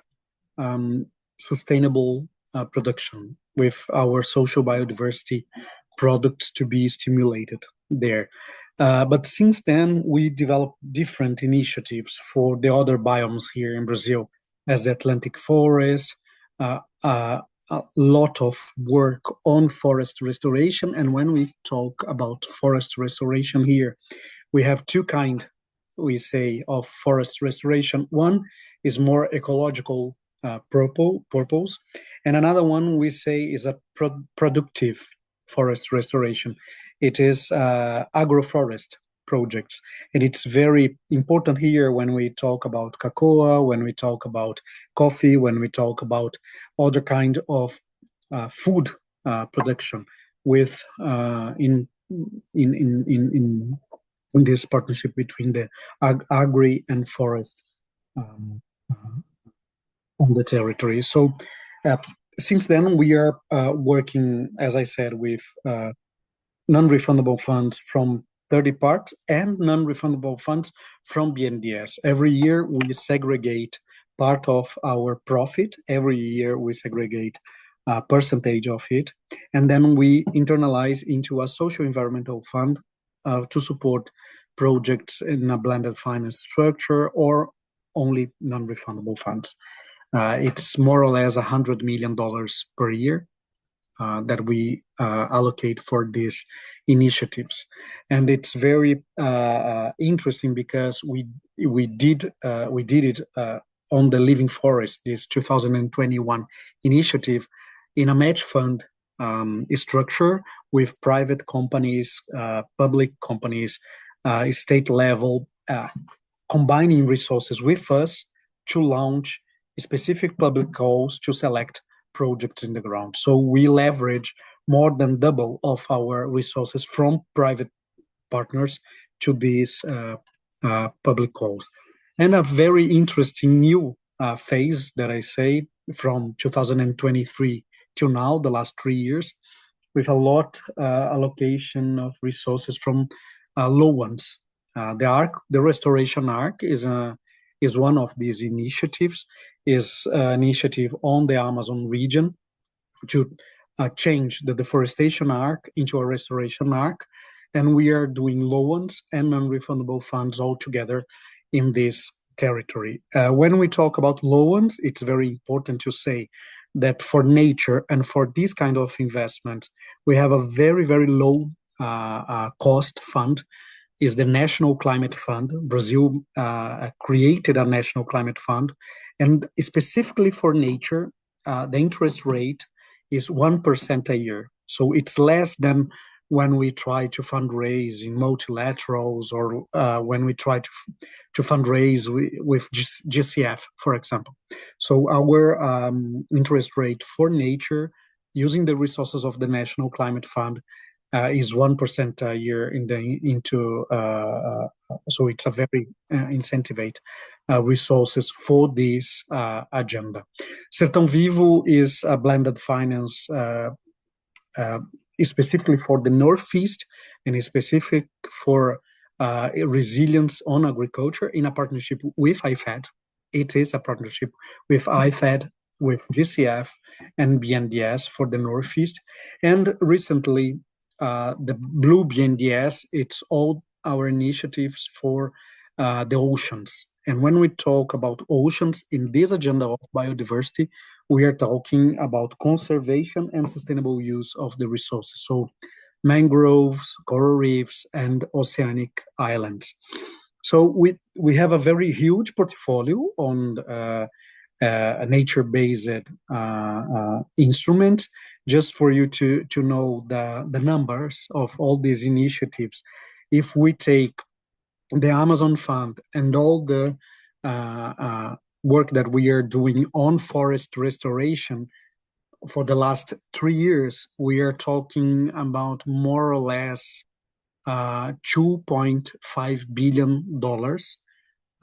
sustainable production with our social biodiversity products to be stimulated there. But since then, we developed different initiatives for the other biomes here in Brazil, as the Atlantic forest, a lot of work on forest restoration. And when we talk about forest restoration here, we have two kinds, we say, of forest restoration. One is more ecological purpose, and another one we say is a productive forest restoration. It is agroforest projects, and it's very important here when we talk about cocoa, when we talk about coffee, when we talk about other kind of food production with in this partnership between the Agri and forest on the territory. So since then we are working, as I said, with non-refundable funds from 30 parts and non-refundable funds from BNDES. Every year we segregate part of our profit. Every year we segregate a percentage of it, and then we internalize into a social environmental fund to support projects in a blended finance structure or only non-refundable funds. It's more or less $100 million per year that we allocate for these initiatives, and it's very interesting because we did it on the Living Forest, this 2021 initiative, in a match fund structure with private companies, public companies, state level, combining resources with us to launch specific public calls to select projects in the ground. So we leverage more than double of our resources from private partners to these public calls. And a very interesting new phase that I say from 2023 to now, the last 3 years, with a lot allocation of resources from low ones. The restoration arc is one of these initiatives, is an initiative on the Amazon region to change the deforestation arc into a restoration arc. And we are doing low ones and non-refundable funds all together in this territory. When we talk about low ones, it's very important to say that for nature and for this kind of investments, we have a very, very low cost fund, is the National Climate Fund. Brazil created a National Climate Fund, and specifically for nature, the interest rate is 1% a year. So it's less than when we try to fundraise in multilaterals or when we try to fundraise with GCF, for example. So our interest rate for nature, using the resources of the National Climate Fund, is 1% a year so it's a very incentivate resources for this agenda. Sertão Vivo is a blended finance specifically for the Northeast and is specific for resilience on agriculture in a partnership with IFAD. It is a partnership with IFAD, with GCF and BNDES for the Northeast. And recently, the Blue BNDES, it's all our initiatives for the oceans. And when we talk about oceans in this agenda of biodiversity, we are talking about conservation and sustainable use of the resources. So mangroves, coral reefs, and oceanic islands. So we have a very huge portfolio on a nature-based instrument. Just for you to know the numbers of all these initiatives, if we take the Amazon Fund and all the work that we are doing on forest restoration for the last 3 years, we are talking about more or less $2.5 billion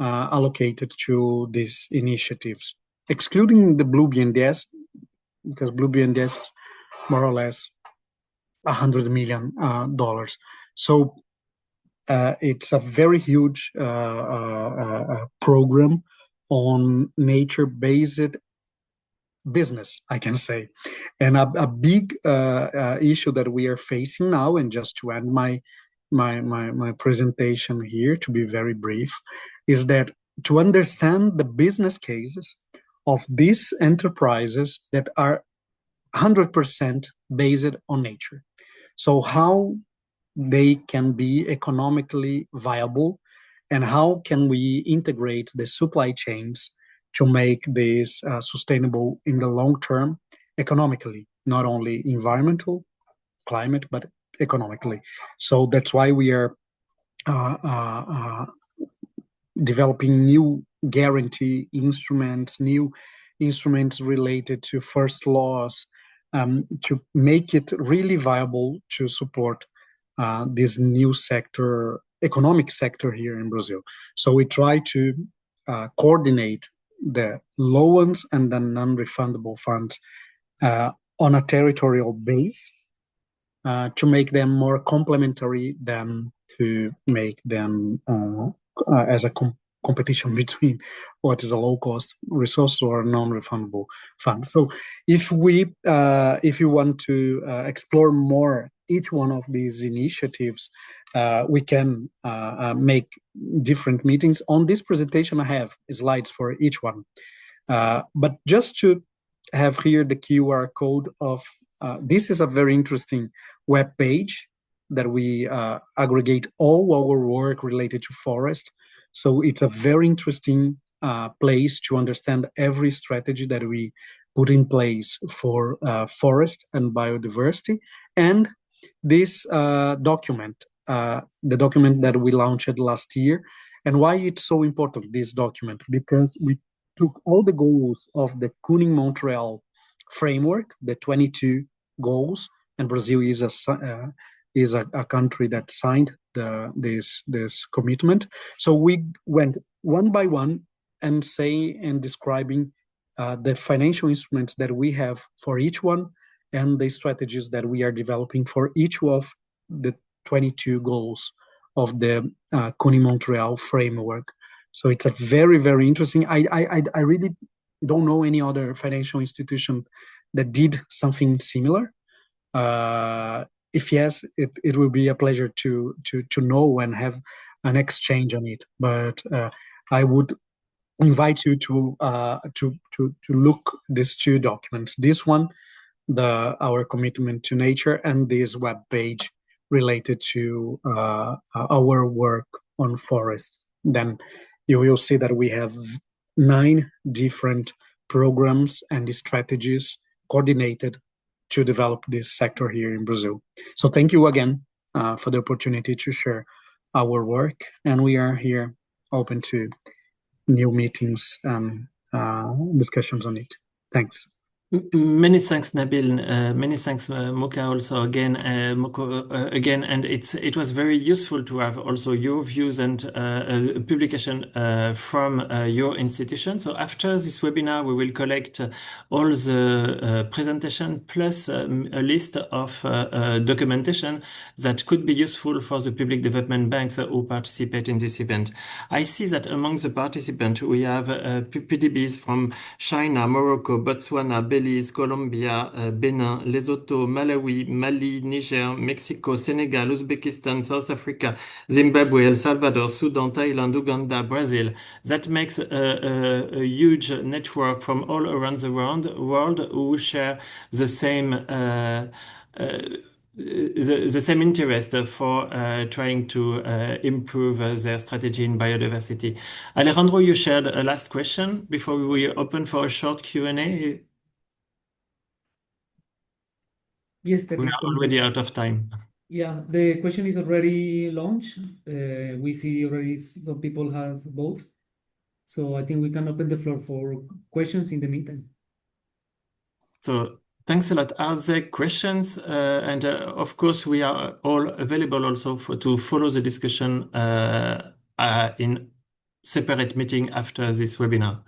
allocated to these initiatives, excluding the Blue BNDES, because Blue BNDES is more or less $100 million. So it's a very huge program on nature-based business, I can say. And a big issue that we are facing now, and just to end my presentation here, to be very brief, is that to understand the business cases of these enterprises that are 100% based on nature. So how they can be economically viable, and how can we integrate the supply chains to make this sustainable in the long term economically, not only environmental, climate, but economically. So that's why we are developing new guarantee instruments, new instruments related to first laws, to make it really viable to support this new sector, economic sector here in Brazil. So we try to coordinate the loans and the non-refundable funds on a territorial base to make them more complementary than to make them as a competition between what is a low-cost resource or a non-refundable fund. So if you want to explore more each one of these initiatives, we can make different meetings. On this presentation, I have slides for each one. But just to have here the QR code of, this is a very interesting web page that we aggregate all our work related to forest. So it's a very interesting place to understand every strategy that we put in place for forest and biodiversity. And this document, the document that we launched last year. And why it's so important, this document? Because we took all the goals of the Kuning-Montreal framework, the 22 goals, and Brazil is a country that signed this commitment. So we went one by one and describing the financial instruments that we have for each one, and the strategies that we are developing for each of the 22 goals of the Kuning-Montreal framework. So it's a very, very interesting. I really don't know any other financial institution that did something similar. If yes, it will be a pleasure to know and have an exchange on it. But I would invite you to look these two documents. This one, our commitment to nature, and this web page related to our work on forest. Then you will see that we have 9 different programs and strategies coordinated to develop this sector here in Brazil. So thank you again for the opportunity to share our work, and we are here open to new meetings and discussions on it. Thanks. Many thanks, Nabil. Many thanks, Muka, also again, again, and it was very useful to have also your views and publication from your institution. So after this webinar, we will collect all the presentation plus a list of documentation that could be useful for the public development banks who participate in this event. I see that among the participants, we have PDBs from China, Morocco, Botswana, Benin, Belize, Colombia, Benin, Lesotho, Malawi, Mali, Niger, Mexico, Senegal, Uzbekistan, South Africa, Zimbabwe, El Salvador, Sudan, Thailand, Uganda, Brazil. That makes a huge network from all around the world who share the same the same interest for trying to improve their strategy in biodiversity. Alejandro, you shared a last question before we open for a short Q&A. Yes, We are already out of time. Yeah, the question is already launched. We see already some people have votes. So I think we can open the floor for questions in the meantime. So thanks a lot. Are there questions? And of course, we are all available also to follow the discussion in separate meeting after this webinar.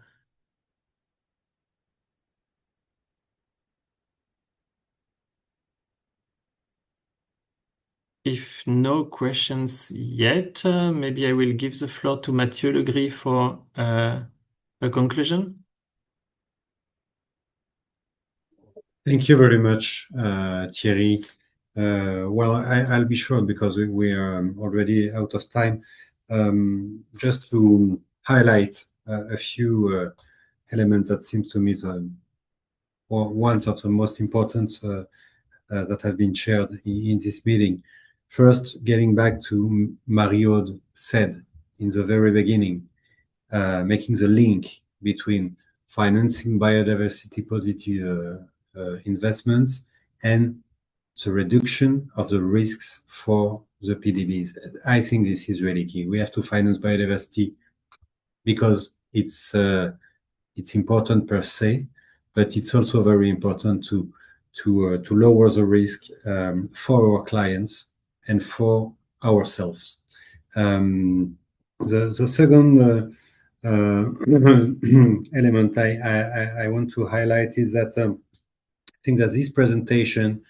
If no questions yet, maybe I will give the floor to Mathieu Legris for a conclusion. Thank you very much, Thierry. Well, I'll be short because we are already out of time. Just to highlight a few elements that seems to me one of the most important that have been shared in this meeting. First, getting back to Marie-Aude said in the very beginning, making the link between financing biodiversity positive investments and the reduction of the risks for the PDBs. I think this is really key. We have to finance biodiversity because it's important per se, but it's also very important to lower the risk for our clients and for ourselves. The second element I want to highlight is that I think that this presentation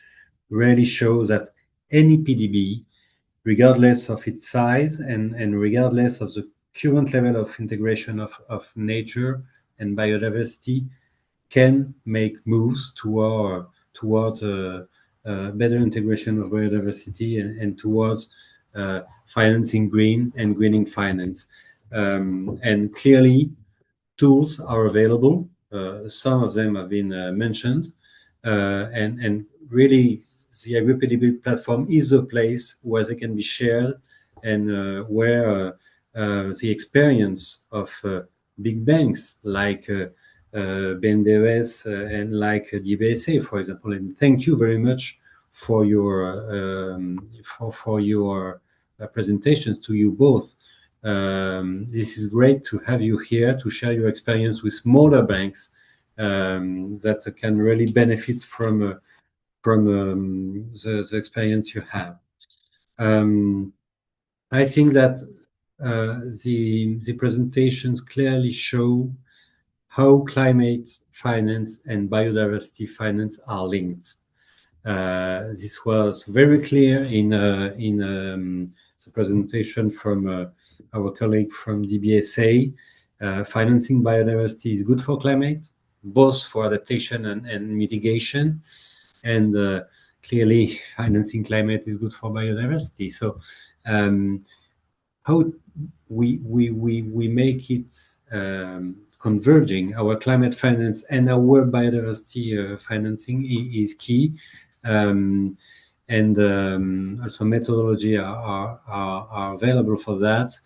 really shows that any PDB, regardless of its size and regardless of the current level of integration of nature and biodiversity, can make moves towards a better integration of biodiversity and towards financing green and greening finance. And clearly, tools are available. Some of them have been mentioned. And really, the Agri PDB platform is a place where they can be shared and where the experience of big banks like BNDES and like DBSA, for example. And thank you very much for your presentations to you both. This is great to have you here to share your experience with smaller banks that can really benefit from the experience you have. I think that the presentations clearly show how climate finance and biodiversity finance are linked. This was very clear in the presentation from our colleague from DBSA. Financing biodiversity is good for climate, both for adaptation and mitigation. And clearly, financing climate is good for biodiversity. So how we make it converging our climate finance and our biodiversity financing is key. And also methodology are available for that.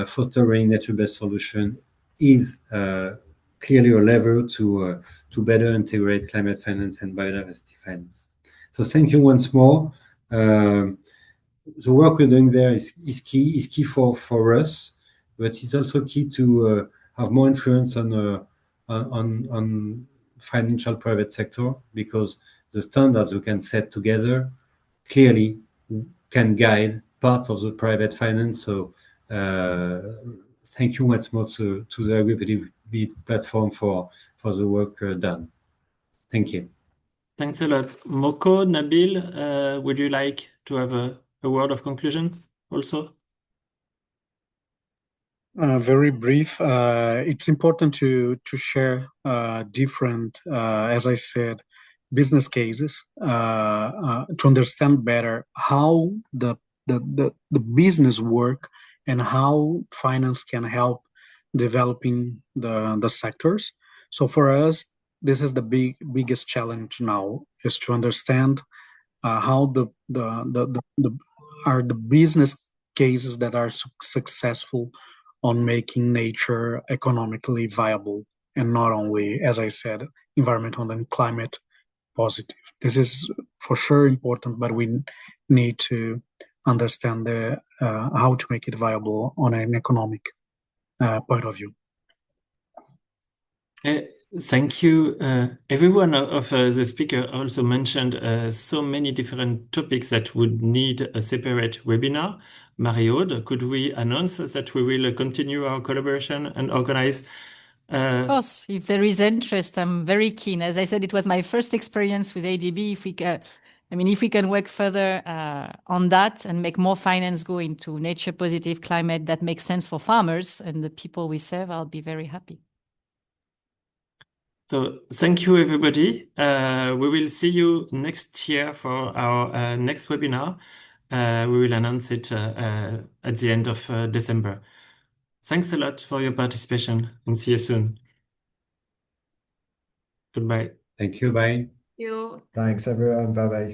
Fostering nature-based solution is clearly a lever to better integrate climate finance and biodiversity finance. So thank you once more. The work we're doing there is key for us, but it's also key to have more influence on financial private sector, because the standards we can set together clearly can guide part of the private finance. So thank you once more to the Agri PDB platform for the work done. Thank you. Thanks a lot. Moko, Nabil, would you like to have a word of conclusion also? Very brief. It's important to share different, as I said, business cases to understand better how the business work and how finance can help developing the sectors. So for us, this is the biggest challenge now, is to understand how are the business cases that are successful on making nature economically viable, and not only, as I said, environmental and climate positive. This is for sure important, but we need to understand how to make it viable on an economic point of view. Thank you. Every one of the speaker also mentioned so many different topics that would need a separate webinar. Marie-Aude, could we announce that we will continue our collaboration and organize? Of course, if there is interest, I'm very keen. As I said, it was my first experience with ADB. If we can work further on that and make more finance go into nature positive climate that makes sense for farmers and the people we serve, I'll be very happy. So thank you, everybody. We will see you next year for our next webinar. We will announce it at the end of December. Thanks a lot for your participation and see you soon. Goodbye. Thank you. Bye. You. Thanks, everyone. Bye bye.